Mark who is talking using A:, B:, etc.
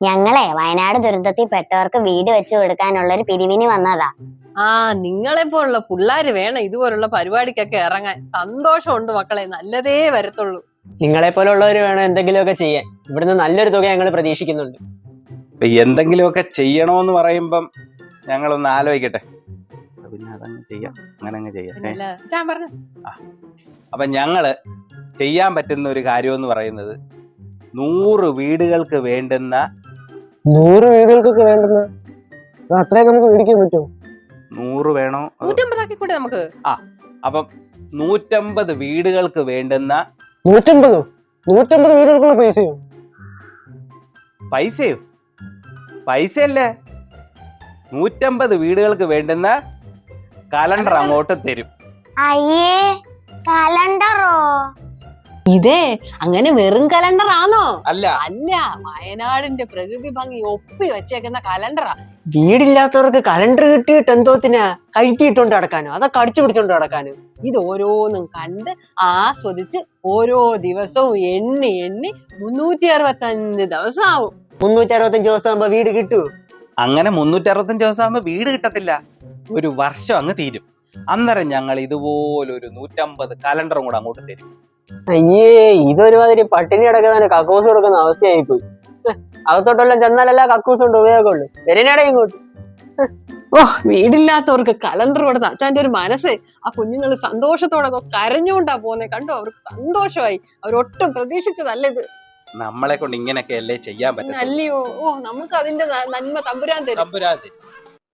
A: ഞങ്ങളെ വയനാട് ദുരന്തത്തിൽ പെട്ടവർക്ക് വീട് വെച്ചു കൊടുക്കാനുള്ള ഒരു പിരിവിന് വന്നതാ.
B: നിങ്ങളെ പോലുള്ള പിള്ളേര് വേണം ഇതുപോലുള്ള പരിപാടിക്കൊക്കെ ഇറങ്ങാൻ. സന്തോഷമുണ്ട് മക്കളെ, നല്ലതേ വരത്തുള്ളൂ.
C: നിങ്ങളെ പോലുള്ളവർ വേണം എന്തെങ്കിലുമൊക്കെ ചെയ്യാൻ. ഇവിടുന്ന് നല്ലൊരു തുക ഞങ്ങൾ പ്രതീക്ഷിക്കുന്നുണ്ട്.
D: എന്തെങ്കിലുമൊക്കെ ചെയ്യണോന്ന് പറയുമ്പം ഞങ്ങളൊന്ന് ആലോചിക്കട്ടെ. പിന്നെ അതങ്ങ് ചെയ്യാം, അങ്ങനെ അങ്ങ് ചെയ്യാം. അപ്പൊ ഞങ്ങള് ചെയ്യാൻ പറ്റുന്ന ഒരു കാര്യം എന്ന് പറയുന്നത് 100 വീടുകൾക്ക് വേണ്ടുന്ന
C: 100 വീടുകൾക്കൊക്കെ വേണ്ടുന്ന അത്രയൊക്കെ നമുക്ക് മേടിക്കാൻ പറ്റുമോ?
D: 100 വേണോ?
B: 150 കൂടെ നമുക്ക്.
D: അപ്പം 150 വീടുകൾക്ക് വേണ്ടുന്ന
C: 150 വീടുകൾക്കുള്ള പൈസയോ?
D: പൈസയല്ലേ, 150 വീടുകൾക്ക് വേണ്ടുന്ന കലണ്ടർ അങ്ങോട്ട് തരും.
A: അയ്യേ, കലണ്ടറോ?
B: ഇതേ അങ്ങനെ വെറും കലണ്ടർ ആണോ?
C: അല്ല,
B: വയനാടിന്റെ പ്രകൃതി ഭംഗി ഒപ്പി വെച്ചേക്കുന്ന കലണ്ടറാ.
C: വീടില്ലാത്തവർക്ക് കലണ്ടർ കിട്ടിയിട്ട് എന്തോത്തിനാ? കഴുത്തിയിട്ടോണ്ട് നടക്കാനോ അതൊക്കെ അടിച്ചു പിടിച്ചോണ്ട് നടക്കാനോ?
B: ഇത് ഓരോന്നും കണ്ട് ആസ്വദിച്ച് ഓരോ ദിവസവും എണ്ണി 365 ദിവസം ആവും.
C: 365 ദിവസം ആകുമ്പോ വീട് കിട്ടൂ?
D: അങ്ങനെ 365 ദിവസം ആകുമ്പോ വീട് കിട്ടത്തില്ല, ഒരു വർഷം അങ്ങ് തീരും. അന്നേരം ഞങ്ങൾ ഇതുപോലൊരു 150 കലണ്ടറും കൂടെ അങ്ങോട്ട് തരും.
C: അയ്യേ, ഇതൊരുമാതിരി പട്ടിണി അടക്കുന്ന കക്കൂസ് കൊടുക്കുന്ന അവസ്ഥയായി പോയി. അകത്തോട്ടെല്ലാം ചെന്നാലല്ല കക്കൂസ് കൊണ്ട് ഉപയോഗമുള്ളൂ. വരനാടെ ഇങ്ങോട്ട്.
B: വീടില്ലാത്തവർക്ക് കലണ്ടർ കൊടുത്ത അച്ഛൻ്റെ ഒരു മനസ്സ്. ആ കുഞ്ഞുങ്ങൾ സന്തോഷത്തോടെ കരഞ്ഞുകൊണ്ടാ പോന്നെ. കണ്ടോ, അവർക്ക് സന്തോഷമായി. അവരൊട്ടും പ്രതീക്ഷിച്ചതല്ല ഇത്.
D: നമ്മളെ കൊണ്ട് ഇങ്ങനെയൊക്കെ അല്ലേ ചെയ്യാൻ പറ്റും.
B: അല്ലയോ, നമുക്ക് അതിന്റെ നന്മ തമ്പുരാൻ തരും.